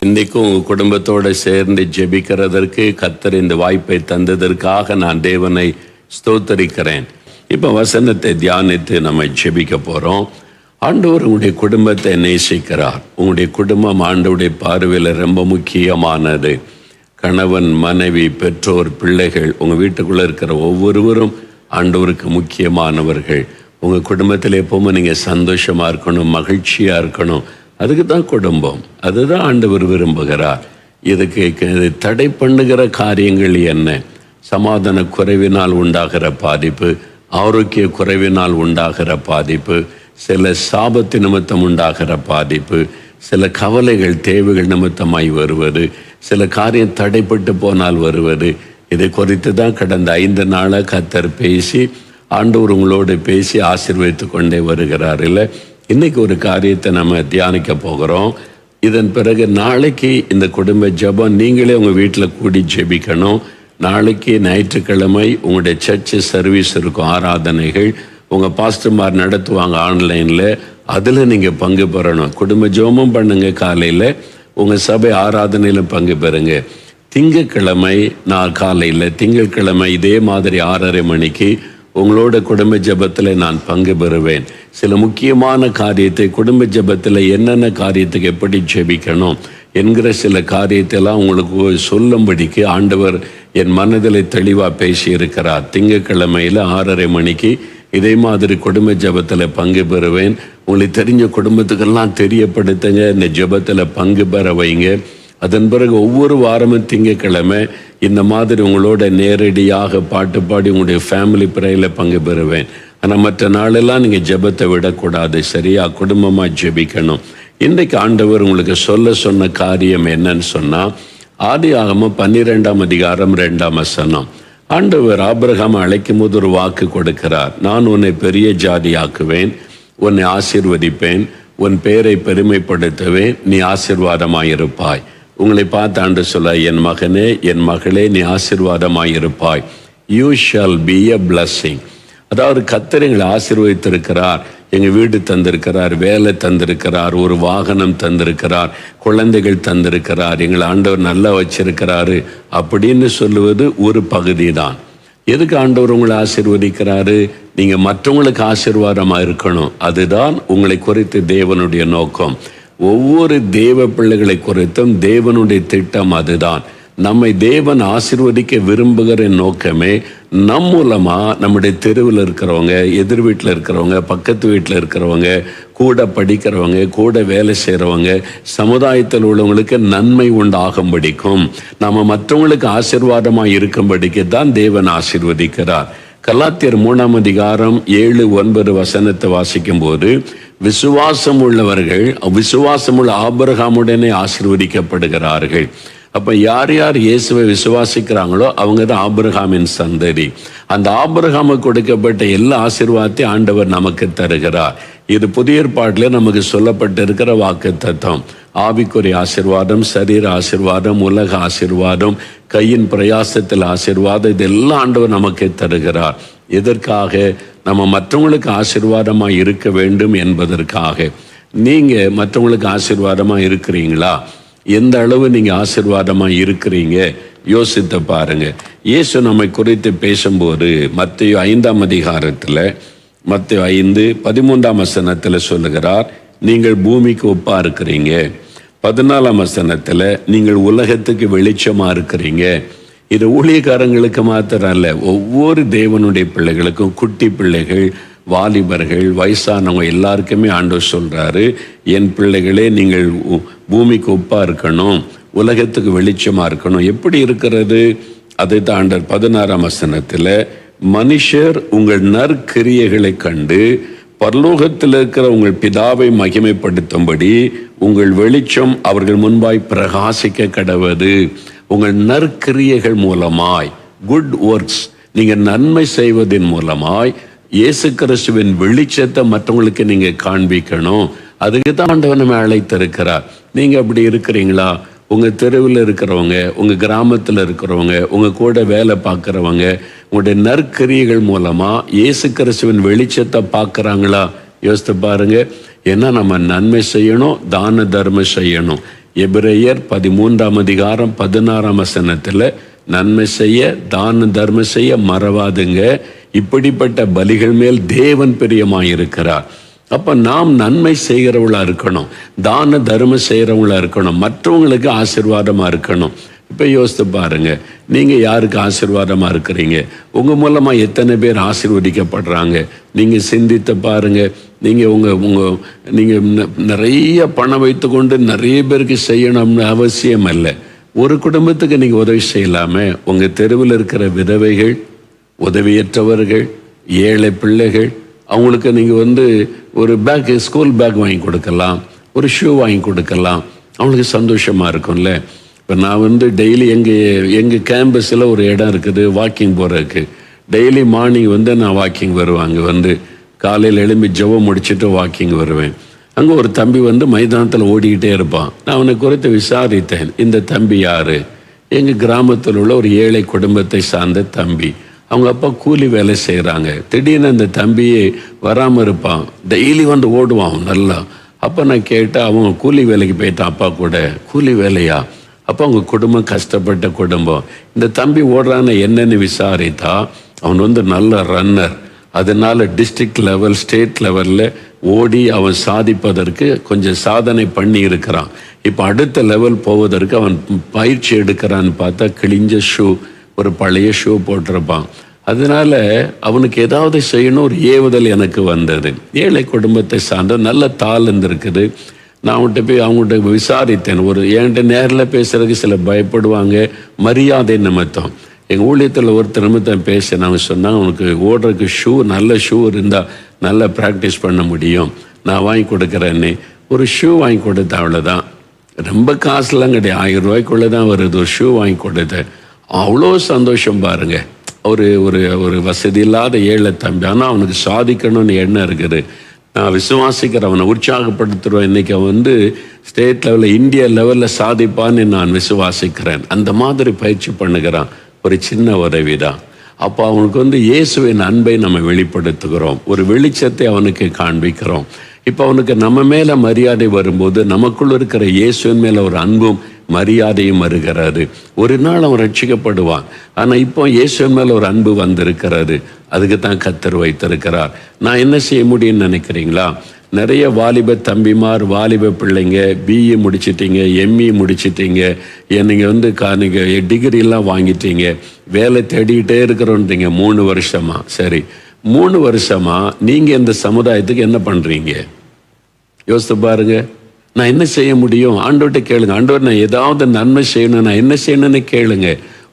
இன்னைக்கும் உங்க குடும்பத்தோட சேர்ந்து ஜெபிக்கிறதற்கு கர்த்தர் இந்த வாய்ப்பை தந்ததற்காக நான் தேவனை ஸ்தோத்தரிக்கிறேன். இப்ப வசனத்தை தியானித்து நம்ம ஜெபிக்க போறோம். ஆண்டவர் உங்களுடைய குடும்பத்தை நேசிக்கிறார். உங்களுடைய குடும்பம் ஆண்டவருடைய பார்வையில் ரொம்ப முக்கியமானது. கணவன், மனைவி, பெற்றோர், பிள்ளைகள், உங்க வீட்டுக்குள்ள இருக்கிற ஒவ்வொருவரும் ஆண்டவருக்கு முக்கியமானவர்கள். உங்க குடும்பத்தில் எப்பவுமே நீங்க சந்தோஷமா இருக்கணும், மகிழ்ச்சியா இருக்கணும். அதுக்கு தான் குடும்பம், அதுதான் ஆண்டவர் விரும்புகிறார். இதுக்கு தடை பண்ணுகிற காரியங்கள் என்ன? சமாதான குறைவினால் உண்டாகிற பாதிப்பு, ஆரோக்கிய குறைவினால் உண்டாகிற பாதிப்பு, சில சாபத்து நிமித்தம் உண்டாகிற பாதிப்பு, சில கவலைகள், தேவைகள் நிமித்தமாய் வருவது, சில காரியம் தடைப்பட்டு போனால் வருவது. இதை குறித்து தான் கடந்த 5 நாளாக கர்த்தர் பேசி, ஆண்டவர் உங்களோடு பேசி ஆசீர்வதித்து கொண்டே வருகிறார். இல்லை, இன்னைக்கு ஒரு காரியத்தை நம்ம தியானிக்க போகிறோம். இதன் பிறகு நாளைக்கு இந்த குடும்ப ஜெபம் நீங்களே உங்கள் வீட்டில் கூடி ஜெபிக்கணும். நாளைக்கு ஞாயிற்றுக்கிழமை உங்களுடைய சர்ச்சு சர்வீஸ் இருக்கும், ஆராதனைகள் உங்கள் பாஸ்டர்மார் நடத்துவாங்க ஆன்லைனில். அதில் நீங்கள் பங்கு பெறணும். குடும்ப ஜெபமும் பண்ணுங்க, காலையில் உங்கள் சபை ஆராதனையில் பங்கு பெறுங்க. திங்கட்கிழமை நான் காலையில், திங்கட்கிழமை இதே மாதிரி 6:30 மணிக்கு உங்களோட குடும்ப ஜெபத்தில் நான் பங்கு பெறுவேன். சில முக்கியமான காரியத்தை, குடும்ப ஜெபத்தில் என்னென்ன காரியத்துக்கு எப்படி ஜெபிக்கணும் என்கிற சில காரியத்தெல்லாம் உங்களுக்கு சொல்லும்படிக்கு ஆண்டவர் என் மனதில் தெளிவாக பேசியிருக்கிறார். திங்கட்கிழமையில் 6:30 மணிக்கு இதே மாதிரி குடும்ப ஜெபத்தில் பங்கு பெறுவேன். உங்களுக்கு தெரிஞ்ச குடும்பத்துக்கெல்லாம் தெரியப்படுத்துங்க, இந்த ஜெபத்தில் பங்கு பெற வைங்க. அதன் பிறகு ஒவ்வொரு வாரமும் திங்கட்கிழமை இந்த மாதிரி உங்களோட நேரடியாக பாட்டு பாடி உங்களுடைய ஃபேமிலி ப்ரேயரில் பங்கு பெறுவேன். ஆனால் மற்ற நாளெல்லாம் நீங்கள் ஜெபத்தை விடக்கூடாது, சரியா குடும்பமாக ஜெபிக்கணும். இன்றைக்கு ஆண்டவர் உங்களுக்கு சொன்ன காரியம் என்னன்னு சொன்னால், ஆதியாகமம் 12ஆம் அதிகாரம் 2ஆம் வசனம். ஆண்டவர் ஆபிரகாம் அழைக்கும் போது ஒரு வாக்கு கொடுக்கிறார். நான் உன்னை பெரிய ஜாதியாக்குவேன், உன்னை ஆசீர்வதிப்பேன், உன் பெயரை பெருமைப்படுத்துவேன், நீ ஆசீர்வாதமாயிருப்பாய். உங்களை பார்த்து ஆண்டவர் சொல்ல, என் மகனே, என் மகளே, நீ ஆசீர்வாதமாயிருப்பாய். You shall be a blessing. அதாவது கர்த்தர் எங்களை ஆசீர்வதித்திருக்கிறார். எங்கள் வீடு தந்திருக்கிறார், வேலை தந்திருக்கிறார், ஒரு வாகனம் தந்திருக்கிறார், குழந்தைகள் தந்திருக்கிறார், எங்களை ஆண்டவர் நல்லா வச்சிருக்கிறாரு அப்படின்னு சொல்லுவது ஒரு பகுதி தான். எதுக்கு ஆண்டவர் உங்களை ஆசீர்வதிக்கிறாரு? நீங்கள் மற்றவங்களுக்கு ஆசீர்வாதமாக இருக்கணும். அதுதான் உங்களை குறித்து தேவனுடைய நோக்கம். ஒவ்வொரு தேவ பிள்ளைகளை குறித்தும் தேவனுடைய திட்டம் அதுதான். நம்மை தேவன் ஆசீர்வதிக்க விரும்புகிற நோக்கமே நம் மூலமா நம்முடைய தெருவில் இருக்கிறவங்க, எதிர் வீட்டில் இருக்கிறவங்க, பக்கத்து வீட்டில் இருக்கிறவங்க, கூட படிக்கிறவங்க, கூட வேலை செய்கிறவங்க, சமுதாயத்தில் உள்ளவங்களுக்கு நன்மை உண்டாகும்படிக்கும், நம்ம மற்றவங்களுக்கு ஆசீர்வாதமாக இருக்கும்படிக்கு தான் தேவன் ஆசீர்வதிக்கிறார். கலாத்தியர் 3ஆம் அதிகாரம் 7-9 வசனத்தை வாசிக்கும் போது, விசுவாசம் உள்ள ஆபிரகாமுடனே ஆசீர்வதிக்கப்படுகிறார்கள். அப்ப யார் யார் இயேசுவை விசுவாசிக்கிறாங்களோ அவங்க தான் ஆபிரகாமின் சந்ததி. அந்த ஆபிரகாமுக்கு கொடுக்கப்பட்ட எல்லா ஆசீர்வாதத்தையும் ஆண்டவர் நமக்கு தருகிறார். இது புதிய ஏற்பாட்டிலே நமக்கு சொல்லப்பட்டிருக்கிற வாக்குத்தத்தம். ஆவிக்குரிய ஆசீர்வாதம், சரீர ஆசீர்வாதம், உலக ஆசீர்வாதம், கையின் பிரயாசத்தில் ஆசீர்வாதம், இதெல்லாம் ஆண்டவர் நமக்கு தருகிறார். எதற்காக? நம்ம மற்றவங்களுக்கு ஆசீர்வாதமாக இருக்க வேண்டும் என்பதற்காக. நீங்க மற்றவங்களுக்கு ஆசீர்வாதமாக இருக்கிறீங்களா? எந்த அளவு நீங்க ஆசீர்வாதமாக இருக்கிறீங்க யோசித்து பாருங்க. இயேசு நம்மை குறித்து பேசும்போது மத்தேயு 5ஆம் அதிகாரத்தில், மத்தேயு 5:13ஆம் வசனத்தில் சொல்லுகிறார், நீங்கள் பூமிக்கு உப்பா இருக்கிறீங்க. 14ஆம் வசனத்தில், நீங்கள் உலகத்துக்கு வெளிச்சமா இருக்கிறீங்க. இது ஊழியக்காரங்களுக்கு மாத்திரம் அல்ல, ஒவ்வொரு தேவனுடைய பிள்ளைகளுக்கும், குட்டி பிள்ளைகள், வாலிபர்கள், வயசானவங்க எல்லாருக்குமே ஆண்டவர் சொல்றாரு, என் பிள்ளைகளே, நீங்கள் பூமிக்கு உப்பா இருக்கணும், உலகத்துக்கு வெளிச்சமா இருக்கணும். எப்படி இருக்கிறது? அதை தான் ஆண்டவர் 16ஆம் வசனத்தில், மனுஷர் உங்கள் நற்கிரியைகளை கண்டு பரலோகத்தில் இருக்கிற உங்கள் பிதாவை மகிமைப்படுத்தும்படி உங்கள் வெளிச்சம் அவர்கள் முன்பாய் பிரகாசிக்க கடவது. உங்கள் நற்கிரியைகள் மூலமாய், குட் ஒர்க்ஸ், நீங்க நன்மை செய்வதன் மூலமாய் இயேசு கிறிஸ்துவின் வெளிச்சத்தை மற்றவங்களுக்கு நீங்க காண்பிக்கணும். அதுக்கு தான் ஆண்டவர் நம்ம அழைத்திருக்கிறார். நீங்க அப்படி இருக்கிறீங்களா? உங்க தெருவில் இருக்கிறவங்க, உங்க கிராமத்தில் இருக்கிறவங்க, உங்க கூட வேலை பார்க்குறவங்க, உங்களுடைய நற்கிரியைகள் மூலமா இயேசு கிறிஸ்துவின் வெளிச்சத்தை பார்க்குறாங்களா? யோசித்து பாருங்க. ஏன்னா நம்ம நன்மை செய்யணும், தான தர்மம் செய்யணும். எபிரேயர் 13:16 நன்மை செய்ய தான தர்மம் செய்ய மறவாதுங்க, இப்படிப்பட்ட பலிகள் மேல் தேவன் பிரியமாயிருக்கிறார். அப்ப நாம் நன்மை செய்கிறவங்களா இருக்கணும், தான தர்மம் செய்கிறவங்களா இருக்கணும், மற்றவங்களுக்கு ஆசீர்வாதமா இருக்கணும். இப்போ யோசித்து பாருங்க, நீங்கள் யாருக்கு ஆசீர்வாதமாக இருக்கிறீங்க? உங்கள் மூலமாக எத்தனை பேர் ஆசீர்வதிக்கப்படுறாங்க? நீங்கள் சிந்தித்து பாருங்க. நீங்கள் நிறைய பணம் வைத்து கொண்டு நிறைய பேருக்கு செய்யணும்னு அவசியம் இல்லை. ஒரு குடும்பத்துக்கு நீங்கள் உதவி செய்யலாமே. உங்கள் தெருவில் இருக்கிற விதவைகள், உதவியற்றவர்கள், ஏழை பிள்ளைகள், அவங்களுக்கு நீங்கள் ஒரு பேக், ஸ்கூல் பேக் வாங்கி கொடுக்கலாம், ஒரு ஷூ வாங்கி கொடுக்கலாம். அவங்களுக்கு சந்தோஷமாக இருக்கும்ல. இப்போ நான் டெய்லி எங்கள் கேம்பஸில் ஒரு இடம் இருக்குது வாக்கிங் போகிறதுக்கு. டெய்லி மார்னிங் நான் வாக்கிங் வருவாங்க. காலையில் எழும்பி ஜெபம் முடிச்சுட்டு வாக்கிங் வருவேன். அங்கே ஒரு தம்பி மைதானத்தில் ஓடிக்கிட்டே இருப்பான். நான் அவனை குறித்து விசாரித்தேன். இந்த தம்பி யார்? எங்கள் கிராமத்தில் உள்ள ஒரு ஏழை குடும்பத்தை சார்ந்த தம்பி. அவங்க அப்பா கூலி வேலை செய்கிறாங்க. திடீர்னு அந்த தம்பியே வராமல் இருப்பான். டெய்லி ஓடுவான் நல்லா. அப்போ நான் கேட்டேன், அவன் கூலி வேலைக்கு போயிட்டான் அப்பா கூட. கூலி வேலையா? அப்போ அவங்க குடும்பம் கஷ்டப்பட்ட குடும்பம். இந்த தம்பி ஓடுறான்னு என்னன்னு விசாரித்தா, அவன் நல்ல ரன்னர். அதனால டிஸ்ட்ரிக்ட் லெவல், ஸ்டேட் லெவலில் ஓடி அவன் சாதிப்பதற்கு கொஞ்சம் சாதனை பண்ணி இருக்கிறான். இப்போ அடுத்த லெவல் போவதற்கு அவன் பயிற்சி எடுக்கிறான்னு பார்த்தா கிழிஞ்ச ஷூ, ஒரு பழைய ஷூ போட்டிருப்பான். அதனால அவனுக்கு ஏதாவது செய்யணும் ஒரு ஏவுதல் எனக்கு வந்தது. ஏழை குடும்பத்தை சார்ந்த நல்ல தாளந்து இருக்குது. நான் அவங்கள்ட்ட விசாரித்தேன். என்கிட்ட நேரில் பேசுறதுக்கு சில பயப்படுவாங்க, மரியாதை நிமித்தம். எங்கள் ஊழியத்தில் ஒருத்தர் நிமித்தம் பேசினாங்க. சொன்னாங்க, உனக்கு ஓடுறதுக்கு ஷூ, நல்ல ஷூ இருந்தால் நல்லா ப்ராக்டிஸ் பண்ண முடியும், நான் வாங்கி கொடுக்குறேன்னு ஒரு ஷூ வாங்கி கொடுத்தேன். அவ்வளோதான். ரொம்ப காசுலாம் கிடையாது, 1000 ரூபாய்க்குள்ளே தான் வருது. ஒரு ஷூ வாங்கி கொடுத்தேன். அவ்வளோ சந்தோஷம் பாருங்க. ஒரு வசதி இல்லாத ஏழை தம்பி, ஆனால் அவனுக்கு சாதிக்கணும்னு எண்ணம் இருக்குது. நான் விசுவாசிக்கிறேன், அவனை உற்சாகப்படுத்துகிறோம். இன்றைக்கி அவன் ஸ்டேட் லெவலில், இந்தியா லெவலில் சாதிப்பான்னு நான் விசுவாசிக்கிறேன். அந்த மாதிரி பயிற்சி பண்ணுகிறான். ஒரு சின்ன உதவி தான். அப்போ அவனுக்கு இயேசுவின் அன்பை நம்ம வெளிப்படுத்துகிறோம், ஒரு வெளிச்சத்தை அவனுக்கு காண்பிக்கிறோம். இப்போ அவனுக்கு நம்ம மேலே மரியாதை வரும்போது நமக்குள்ள இருக்கிற இயேசுவின் மேலே ஒரு அன்பும் மரியாதையும் வருகிறது. ஒரு நாள் அவன் ரட்சிக்கப்படுவான். ஆனால் இப்போ இயேசுவின் மேலே ஒரு அன்பு வந்திருக்கிறது. அதுக்கு தான் கர்த்தர் வைத்திருக்கிறார். நான் என்ன செய்ய முடியும்னு நினைக்கிறீங்களா? நிறைய வாலிப தம்பிமார், வாலிப பிள்ளைங்க, பிஇ முடிச்சிட்டிங்க, எம்இ முடிச்சிட்டிங்க, நீங்கள் டிகிரிலாம் வாங்கிட்டீங்க, வேலை தேடிக்கிட்டே இருக்கிறோன்றீங்க 3 வருஷமா. சரி, 3 வருஷமா நீங்கள் இந்த சமுதாயத்துக்கு என்ன பண்ணுறீங்க? யோசித்து பாருங்க. நான் என்ன செய்ய முடியும்? ஆண்டவர்கிட்ட கேளுங்க. ஆண்டவர், நான் ஏதாவது நன்மை செய்யணும், நான் என்ன செய்யணும்னு கேளுங்க.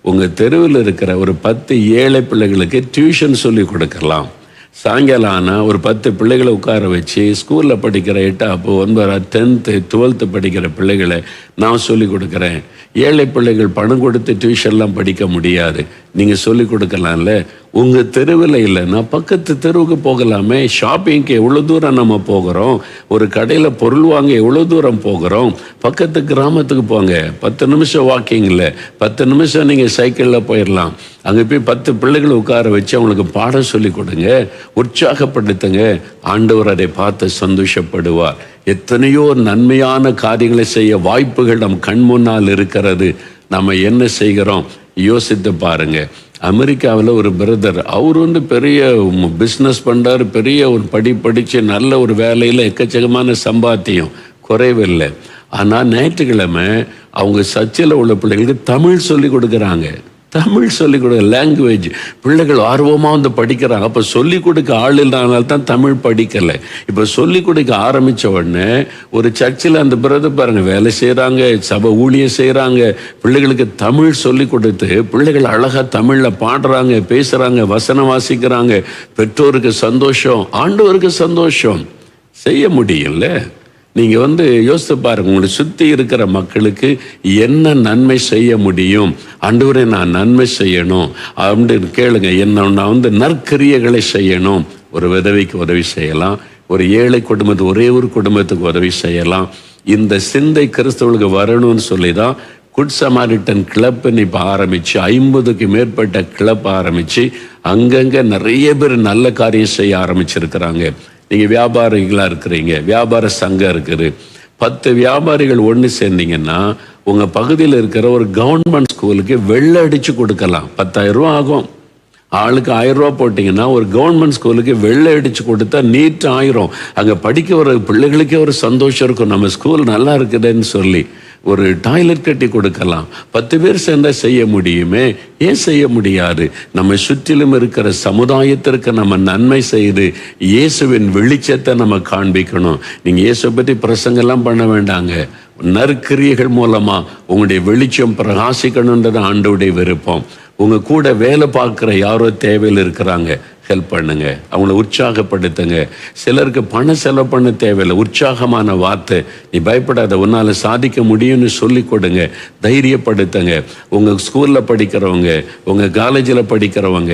உங்கள் தெருவில் இருக்கிற ஒரு 10 ஏழை பிள்ளைகளுக்கு டியூஷன் சொல்லி கொடுக்கலாம். சாயங்காலம் ஆனால் ஒரு 10 பிள்ளைகளை உட்கார வச்சு ஸ்கூலில் படிக்கிற 8, 9, 10th, 12th படிக்கிற பிள்ளைகளை நான் சொல்லி கொடுக்குறேன். ஏழை பிள்ளைகள் பணம் கொடுத்து டியூஷன்லாம் படிக்க முடியாது, நீங்கள் சொல்லி கொடுக்கலாம்ல. உங்கள் தெருவில் இல்லைன்னா பக்கத்து தெருவுக்கு போகலாமே. ஷாப்பிங்க்கு எவ்வளோ தூரம் நம்ம போகிறோம், ஒரு கடையில் பொருள் வாங்க எவ்வளோ தூரம் போகிறோம். பக்கத்து கிராமத்துக்கு போங்க, 10 நிமிஷம் வாக்கிங்கில், 10 நிமிஷம் நீங்கள் சைக்கிளில் போயிடலாம். அங்கே போய் 10 பிள்ளைகளை உட்கார வச்சு அவங்களுக்கு பாடம் சொல்லி கொடுங்க, உற்சாகப்படுத்துங்க. ஆண்டவர் அதை பார்த்து சந்தோஷப்படுவார். எத்தனையோ நன்மையான காரியங்களை செய்ய வாய்ப்புகள் நம் கண் முன்னால் இருக்கிறது. நம்ம என்ன செய்கிறோம் யோசித்து பாருங்க. அமெரிக்காவில் ஒரு பிரதர், அவர் பெரிய பிஸ்னஸ் பண்ணுறாரு, பெரிய ஒரு படித்து நல்ல ஒரு வேலையில் எக்கச்சக்கமான சம்பாத்தியம், குறைவில்லை. ஆனால் ஞாயிற்றுக்கிழமை அவங்க சர்ச்சில் உள்ள பிள்ளைகளுக்கு தமிழ் சொல்லி கொடுக்குறாங்க. தமிழ் சொல்லிக் கொடுக்க லாங்குவேஜ் பிள்ளைகள் ஆர்வமாக படிக்கிறாங்க. அப்போ சொல்லிக் கொடுக்க ஆள் இல்லாதனால தான் தமிழ் படிக்கலை. இப்போ சொல்லிக் கொடுக்க ஆரம்பித்த உடனே ஒரு சர்ச்சில் அந்த பிரதர் பாருங்கள், வேலை செய்கிறாங்க, சபை ஊழியம் செய்கிறாங்க, பிள்ளைகளுக்கு தமிழ் சொல்லி கொடுத்து பிள்ளைகள் அழகாக தமிழில் பாடுறாங்க, பேசுகிறாங்க, வசனம் வாசிக்கிறாங்க. பெற்றோருக்கு சந்தோஷம், ஆண்டவருக்கு சந்தோஷம். செய்ய முடியல. நீங்கள் யோசித்து பாருங்க, உங்களை சுற்றி இருக்கிற மக்களுக்கு என்ன நன்மை செய்ய முடியும்? ஆண்டவரே, நான் நன்மை செய்யணும் அப்படின்னு கேளுங்க. நான் நற்கிரியைகளை செய்யணும். ஒரு விதவைக்கு உதவி செய்யலாம், ஒரு ஏழை குடும்பத்துக்கு, ஒரே ஒரு குடும்பத்துக்கு உதவி செய்யலாம். இந்த சிந்தை கிறிஸ்தவர்களுக்கு வரணும்னு சொல்லி தான் குட் சமாரிட்டன் கிளப்னு இப்போ ஆரம்பித்து 50க்கு மேற்பட்ட கிளப் ஆரம்பித்து அங்கங்கே நிறைய பேர் நல்ல காரியம் செய்ய ஆரம்பிச்சிருக்கிறாங்க. நீங்கள் வியாபாரிகளாக இருக்கிறீங்க, வியாபார சங்கம் இருக்குது, 10 வியாபாரிகள் ஒன்று சேர்ந்தீங்கன்னா உங்கள் பகுதியில் இருக்கிற ஒரு கவர்மெண்ட் ஸ்கூலுக்கு வெள்ளை அடித்து கொடுக்கலாம். 10,000 ரூபா ஆகும். ஆளுக்கு 1000 ரூபா போட்டிங்கன்னா ஒரு கவர்மெண்ட் ஸ்கூலுக்கு வெள்ளை அடித்து கொடுத்தா நீட் ஆயிரும். அங்கே படிக்க வர பிள்ளைகளுக்கே ஒரு சந்தோஷம் இருக்கும், நம்ம ஸ்கூல் நல்லா இருக்குதுன்னு சொல்லி. ஒரு டாய்லெட் கட்டி கொடுக்கலாம். 10 பேர் சேர்ந்தால் செய்ய முடியுமே, ஏன் செய்ய முடியாது? நம்ம சுற்றிலும் இருக்கிற சமுதாயத்திற்கு நம்ம நன்மை செய்து இயேசுவின் வெளிச்சத்தை நம்ம காண்பிக்கணும். நீங்கள் இயேசுவை பற்றி பிரசங்கெல்லாம் பண்ண வேண்டாங்க. நற்கிரியைகள் மூலமா உங்களுடைய வெளிச்சம் பிரகாசிக்கணுன்றது ஆண்டவருடைய விருப்பம். உங்க கூட வேலை பார்க்குற யாரோ தேவையில் இருக்கிறாங்க, ஹெல்ப் பண்ணுங்க, அவங்கள உற்சாகப்படுத்துங்க. சிலருக்கு பணம் செலவு பண்ண தேவையில்லை, உற்சாகமான வார்த்தை, நீ பயப்படாத, உன்னால் சாதிக்க முடியும்னு சொல்லி கொடுங்க, தைரியப்படுத்துங்க. உங்கள் ஸ்கூலில் படிக்கிறவங்க, உங்கள் காலேஜில் படிக்கிறவங்க,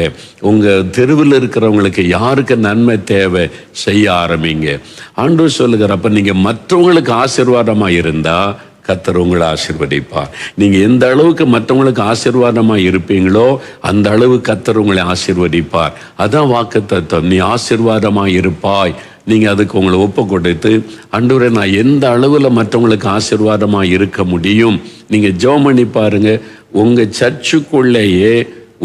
உங்கள் தெருவில் இருக்கிறவங்களுக்கு யாருக்கு நன்மை தேவை செய்ய ஆரம்பிங்க. ஆண்டவர் சொல்லுகிற, அப்போ நீங்கள் மற்றவங்களுக்கு ஆசீர்வாதமாக இருந்தால் கர்த்தர் உங்களை ஆசீர்வதிப்பார். நீங்க எந்த அளவுக்கு மற்றவங்களுக்கு ஆசீர்வாதமா இருப்பீங்களோ அந்த அளவு கர்த்தர் உங்களை ஆசீர்வதிப்பார். அதான் வாக்குத்தத்தம், நீ ஆசீர்வாதமா இருப்பாய். நீங்க அதுக்கு உங்களை ஒப்பு கொடுத்து, ஆண்டவரே நான் எந்த அளவுல மற்றவங்களுக்கு ஆசீர்வாதமா இருக்க முடியும், நீங்க ஜெபம் பண்ணி பாருங்க. உங்க சர்ச்சுக்குள்ளேயே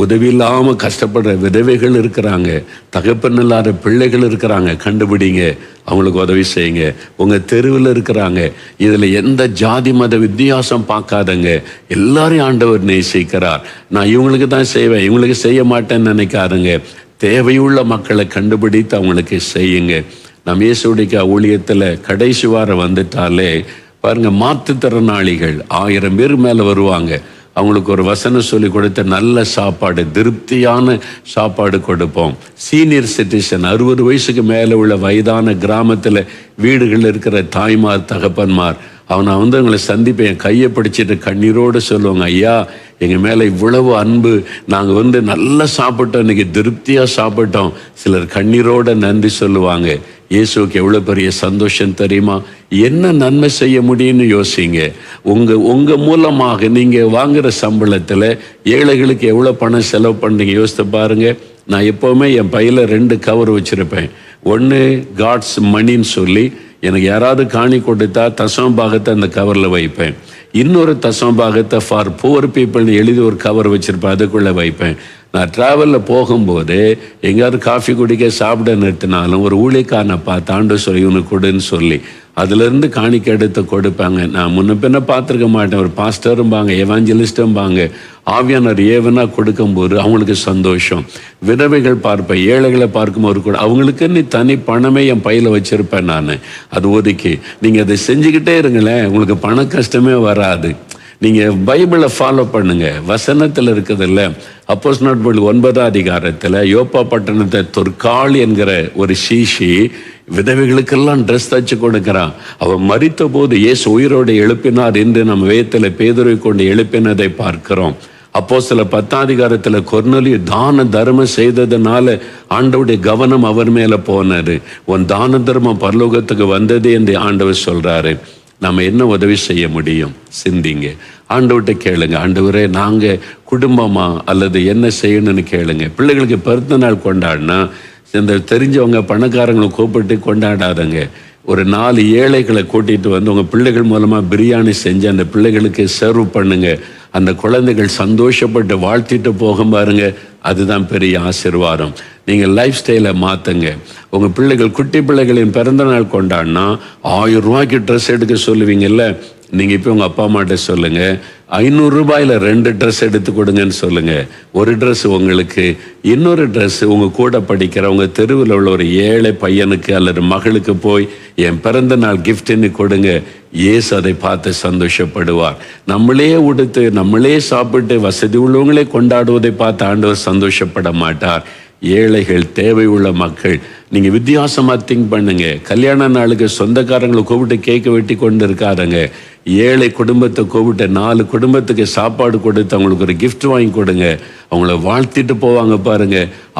உதவி இல்லாமல் கஷ்டப்படுற விதவைகள் இருக்கிறாங்க, தகப்பன் இல்லாத பிள்ளைகள் இருக்கிறாங்க, கண்டுபிடிங்க, அவங்களுக்கு உதவி செய்யுங்க. உங்கள் தெருவில் இருக்கிறாங்க, இதில் எந்த ஜாதி மத வித்தியாசம் பார்க்காதங்க, எல்லாரையும் ஆண்டவர் நேசிக்கிறார். நான் இவங்களுக்கு தான் செய்வேன், இவங்களுக்கு செய்ய மாட்டேன்னு நினைக்காதுங்க. தேவையுள்ள மக்களை கண்டுபிடித்து அவங்களுக்கு செய்யுங்க. நம்ம இயேசுடைய ஊழியத்தில் கடைசி வாரம் வந்துட்டாலே பாருங்க, மாற்றுத்திறனாளிகள் 1000 பேர் மேலே வருவாங்க. அவங்களுக்கு ஒரு வசனம் சொல்லி கொடுத்த நல்ல சாப்பாடு, திருப்தியான சாப்பாடு கொடுப்போம். சீனியர் சிட்டிசன், 60 வயசுக்கு மேலே உள்ள வயதான கிராமத்தில் வீடுகள் இருக்கிற தாய்மார் தகப்பன்மார், அவனை அவங்களை சந்திப்பேன், கையை பிடிச்சிட்டு கண்ணீரோடு சொல்லுவாங்க, ஐயா எங்கள் மேலே இவ்வளவு அன்பு, நாங்கள் நல்லா சாப்பிட்டோம், இன்னைக்கு திருப்தியாக சாப்பிட்டோம். சிலர் கண்ணீரோட நன்றி சொல்லுவாங்க. இயேசுக்கு எவ்வளோ பெரிய சந்தோஷம் தெரியுமா? என்ன நன்மை செய்ய முடியும்னு யோசிங்க. உங்கள் மூலமாக நீங்கள் வாங்குகிற சம்பளத்தில் ஏழைகளுக்கு எவ்வளோ பணம் செலவு பண்ணுறீங்க யோசித்து பாருங்கள். நான் எப்போவுமே என் பையில் 2 கவர் வச்சுருப்பேன். ஒன்று காட்ஸ் மணின்னு சொல்லி, எனக்கு யாராவது காணி கொடுத்தா தசம பாகத்தை அந்த கவரில் வைப்பேன். இன்னொரு தசம பாகத்தை ஃபார் புவர் பீப்புள்னு எழுதி ஒரு கவர் வச்சுருப்பேன், அதுக்குள்ளே வைப்பேன். நான் ட்ராவலில் போகும்போது எங்கேயாவது காஃபி குடிக்க சாப்பிட நிறுத்தினாலும் ஒரு ஊழியக்காரனை பார்த்து ஆண்டவர் சொல்லி இவனுக்கு கொடுன்னு சொல்லி அதுலேருந்து காணிக்கை எடுத்து கொடுப்பாங்க. நான் முன்ன பின்ன பார்த்துருக்க மாட்டேன். ஒரு பாஸ்டரும்பாங்க, எவாஞ்சலிஸ்டும்பாங்க, ஆவியானவர் ஏவனா கொடுக்கும்போது அவங்களுக்கு சந்தோஷம். விதவைகள் பார்ப்பேன், ஏழைகளை பார்க்கும்போது கூட அவங்களுக்குன்னு தனி பணமே என் பையில் வச்சுருப்பேன் நான். அது ஒதுக்கி நீங்கள் அதை செஞ்சுக்கிட்டே இருங்களேன், உங்களுக்கு பண கஷ்டமே வராது. நீங்கள் பைபிளை ஃபாலோ பண்ணுங்க. வசனத்தில் இருக்குதுல்ல, அப்போஸ்தலர் 9ஆம் அதிகாரத்தில் யோப்பா பட்டணத்தை தொற்காள் என்கிற ஒரு சீஷி விதவைகளுக்கெல்லாம் ட்ரெஸ் தச்சு கொடுக்கிறான். அவன் மரித்த போது இயேசு உயிரோடு எழுப்பினார் என்று நம்ம வேதத்தில் பேதுருவை கொண்டு எழுப்பினதை பார்க்கிறோம். அப்போஸ்தலர் 10ஆம் அதிகாரத்தில் கொர்நேலியு தான தர்மம் செய்ததுனால ஆண்டவருடைய கவனம் அவர் மேலே போனாரு. உன் தான தர்மம் பரலோகத்துக்கு வந்தது என்று ஆண்டவர் சொல்றாரு. நம்ம என்ன உதவி செய்ய முடியும்? சிந்திங்க, ஆண்டவர்கிட்ட கேளுங்க. ஆண்டவரே நாங்கள் குடும்பமா அல்லது என்ன செய்யணும்னு கேளுங்க. பிள்ளைகளுக்கு பிறந்த நாள் கொண்டாடினா இந்த தெரிஞ்சவங்க பணக்காரங்களை கூப்பிட்டு கொண்டாடாதங்க. ஒரு 4 ஏழைகளை கூட்டிகிட்டு வந்து உங்கள் பிள்ளைகள் மூலமாக பிரியாணி செஞ்சு அந்த பிள்ளைகளுக்கு சர்வ் பண்ணுங்க. அந்த குழந்தைகள் சந்தோஷப்பட்டு வாழ்த்திட்டு போகும் பாருங்க, அதுதான் பெரிய ஆசீர்வாதம். நீங்கள் லைஃப் ஸ்டைலை மாற்றுங்க. உங்கள் பிள்ளைகள் குட்டி பிள்ளைகளின் பிறந்த நாள் கொண்டாடினா 1000 ரூபாய்க்கு ட்ரெஸ் எடுக்க சொல்லுவீங்கல்ல, நீங்கள் இப்போ உங்கள் அப்பா அம்மாட்ட சொல்லுங்கள், 500 ரூபாயில் 2 ட்ரெஸ் எடுத்து கொடுங்கன்னு சொல்லுங்கள். ஒரு ட்ரெஸ் உங்களுக்கு, இன்னொரு ட்ரெஸ் உங்கள் கூட படிக்கிற உங்கள் தெருவில் உள்ள ஒரு ஏழை பையனுக்கு அல்லது மகளுக்கு போய் என் பிறந்த நாள் கிஃப்ட்னு கொடுங்க. இயேசு அதை பார்த்து சந்தோஷப்படுவார். நம்மளே உடுத்து நம்மளே சாப்பிட்டு வசதி உள்ளவங்களே கொண்டாடுவதை பார்த்து ஆண்டவர் சந்தோஷப்பட மாட்டார். ஏழைகள், தேவை உள்ள மக்கள், நீங்கள் வித்தியாசமாக திங்க் பண்ணுங்க. கல்யாண நாளுக்கு சொந்தக்காரங்களை கூப்பிட்டு கேக்கு வெட்டி கொண்டு இருக்காருங்க. ஏழை குடும்பத்தை கூப்பிட்டு 4 குடும்பத்துக்கு சாப்பாடு கொடுத்து அவங்களுக்கு ஒரு கிஃப்ட் வாங்கி கொடுங்க. அவங்கள வாழ்த்திட்டு போவாங்க பாருங்க.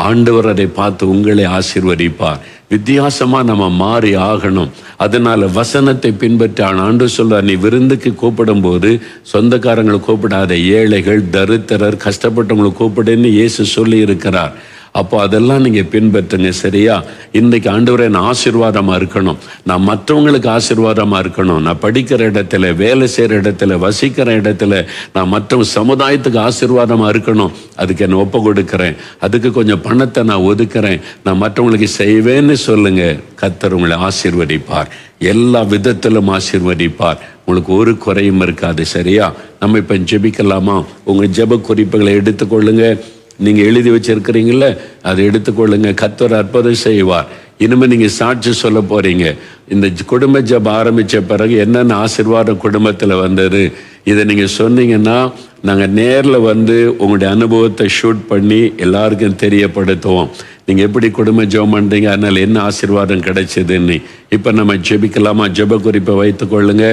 ஆண்டவர் அதை பார்த்து உங்களை ஆசீர்வதிப்பார். வித்தியாசமாக நம்ம மாறி ஆகணும். அதனால வசனத்தை பின்பற்றி ஆண்டவர் சொல்றார், நீ விருந்துக்கு கூப்பிடும் போது சொந்தக்காரங்களை கூப்பிடாத, ஏழைகள், தரித்திரர், கஷ்டப்பட்டவங்களை கூப்பிடுன்னு இயேசு சொல்லி இருக்கிறார். அப்போ அதெல்லாம் நீங்க பின்பற்றுங்க. சரியா? இன்னைக்கு ஆண்டவரே நான் ஆசீர்வாதமா இருக்கணும், நான் மற்றவங்களுக்கு ஆசீர்வாதமா இருக்கணும், நான் படிக்கிற இடத்துல, வேலை செய்யற இடத்துல, வசிக்கிற இடத்துல நான் மற்ற சமுதாயத்துக்கு ஆசீர்வாதமா இருக்கணும். அதுக்கு என்ன ஒப்பு கொடுக்கிறேன், அதுக்கு கொஞ்சம் பணத்தை நான் ஒதுக்குறேன், நான் மற்றவங்களுக்கு செய்வேன்னு சொல்லுங்க. கர்த்தர் உங்களை ஆசீர்வதிப்பார், எல்லா விதத்திலும் ஆசீர்வதிப்பார். உங்களுக்கு ஒரு குறையும் இருக்காது. சரியா? நம்ம இப்ப ஜெபிக்கலாமா? உங்க ஜெப குறிப்புகளை எடுத்துக்கொள்ளுங்க. நீங்க எழுதி வச்சிருக்கிறீங்கல்ல, அதை எடுத்துக்கொள்ளுங்க. கர்த்தர் அற்புதம் செய்வார். இனிமே நீங்க சாட்சி சொல்ல போறீங்க. இந்த குடும்ப ஜெபம் ஆரம்பிச்ச பிறகு என்னென்ன ஆசீர்வாதம் குடும்பத்துல வந்தது, இதை நீங்க சொன்னீங்கன்னா நாங்க நேர்ல வந்து உங்களுடைய அனுபவத்தை ஷூட் பண்ணி எல்லாருக்கும் தெரியப்படுத்துவோம். நீங்க எப்படி குடும்ப ஜெபம் பண்றீங்க, அதனால என்ன ஆசீர்வாதம் கிடைச்சதுன்னு. இப்ப நம்ம ஜெபிக்கலாமா? ஜெப குறிப்பை வைத்துக் கொள்ளுங்க.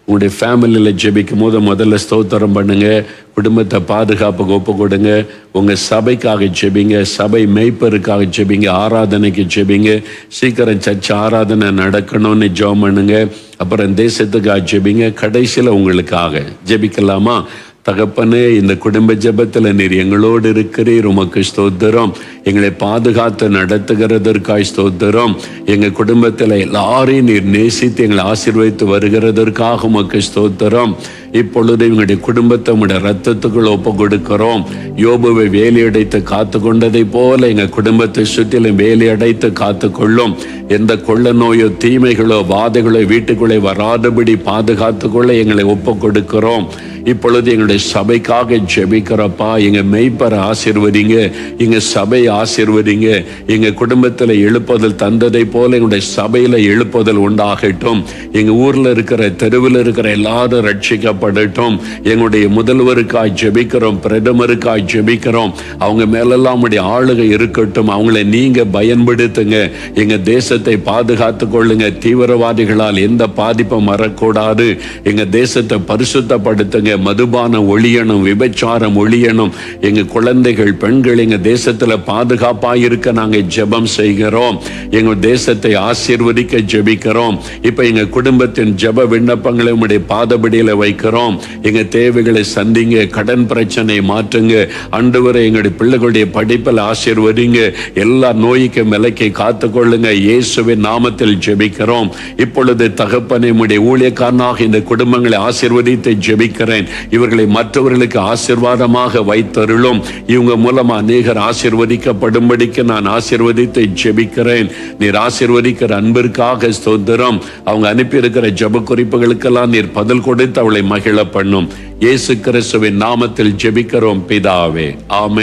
உங்களுடைய ஃபேமிலியில் ஜெபிக்கும் போது முதல்ல ஸ்தோத்திரம் பண்ணுங்க. குடும்பத்தை பாதுகாப்புக்கு ஒப்பு கொடுங்க. உங்க சபைக்காக ஜெபிங்க, சபை மேய்ப்பருக்காக ஜெபிங்க, ஆராதனைக்கு ஜெபிங்க. சீக்கிரம் சர்ச்சை ஆராதனை நடக்கணும்னு ஜெபம் பண்ணுங்க. அப்புறம் தேசத்துக்காக ஜெபிங்க. கடைசியில் உங்களுக்காக ஜெபிக்கலாமா? தகப்பனே, இந்த குடும்ப ஜெபத்தில் நீர் எங்களோடு இருக்கிறீர், உமக்கு ஸ்தோத்திரம். எங்களை பாதுகாத்து நடத்துகிறதற்காய் ஸ்தோத்திரம். எங்க குடும்பத்தில் எல்லாரையும் நீர் நேசித்து எங்களை ஆசீர்வதித்து வருகிறதற்காக உமக்கு ஸ்தோத்திரம். இப்பொழுது எங்களுடைய குடும்பத்தை உங்களுடைய ரத்தத்துக்குள் ஒப்பு கொடுக்கிறோம். யோபுவை வேலையடைத்து காத்து கொண்டதை போல எங்க குடும்பத்தை சுற்றிலும் வேலையடைத்து காத்து கொள்ளும். எந்த கொள்ள நோயோ தீமைகளோ வாதைகளோ வீட்டுக்குள்ளே வராதபடி பாதுகாத்து கொள்ள எங்களை ஒப்பு கொடுக்கிறோம். இப்பொழுது எங்களுடைய சபைக்காக ஜெபிக்கிறப்பா. எங்க மெய்ப்பரை ஆசீர்வதிங்க, எங்க சபையை ஆசீர்வதிங்க. எங்க குடும்பத்தில் எழுப்புதல் தந்ததை போல எங்களுடைய சபையில எழுப்புதல் உண்டாகட்டும். எங்க ஊர்ல இருக்கிற தெருவில் இருக்கிற எல்லாரும் ரட்சிக்கப்படட்டும். எங்களுடைய முதல்வருக்காய் ஜெபிக்கிறோம், பிரதமருக்காய் ஜெபிக்கிறோம். அவங்க மேலெல்லாம் உடைய ஆளுகை இருக்கட்டும். அவங்களை நீங்க பயன்படுத்துங்க. எங்க தேசத்தை பாதுகாத்து கொள்ளுங்க. தீவிரவாதிகளால் எந்த பாதிப்பும் வரக்கூடாது. எங்க தேசத்தை பரிசுத்தப்படுத்துங்க. மதுபானம் ஒழியணும், விபச்சாரம் ஒழியணும். எங்க குழந்தைகள், பெண்கள் எங்க தேசத்துல பாதுகாப்பாக இருக்க நாங்க ஜெபம் செய்கிறோம். எங்க தேசத்தை ஆசீர்வதிக்க ஜெபிக்கிறோம். இப்ப எங்க குடும்பத்தின் ஜெப விண்ணப்பங்களை உம்முடைய பாதபடியில வைக்கிறோம். எங்க தேவைகளை சந்திங்க, கடன் பிரச்சனை மாற்றுங்க. ஆண்டவரே, எங்களுடைய பிள்ளைகளுடைய படிப்பில் ஆசீர்வதிங்க. எல்லா நோய்க்கு விலக்கி காத்துக்கொள்ளுங்க. இயேசுவின் நாமத்தில் ஜெபிக்கிறோம். இப்பொழுது தகப்பனே, உம்முடைய ஊழியக்காரனாக இந்த குடும்பங்களை ஆசீர்வதித்து ஜெபிக்கிறேன். இவர்களை மற்றவர்களுக்கு ஆசீர்வாதமாக வைத்தருளும். இவங்க மூலமா அநேகர் ஆசீர்வதிக்கப்படும்படிக்கு நான் ஆசீர்வதித்து ஜெபிக்கிறேன். நீர் ஆசீர்வதிக்கிற அன்பிற்காக ஸ்தோத்திரம். அவங்க அனுப்பி இருக்கிற ஜெப குறிப்புகளுக்கெல்லாம் நீர் பதில் கொடுத்து அவளை மகிழ பண்ணும். இயேசு கிறிஸ்துவின் நாமத்தில் ஜெபிக்கிறோம் பிதாவே, ஆமென்.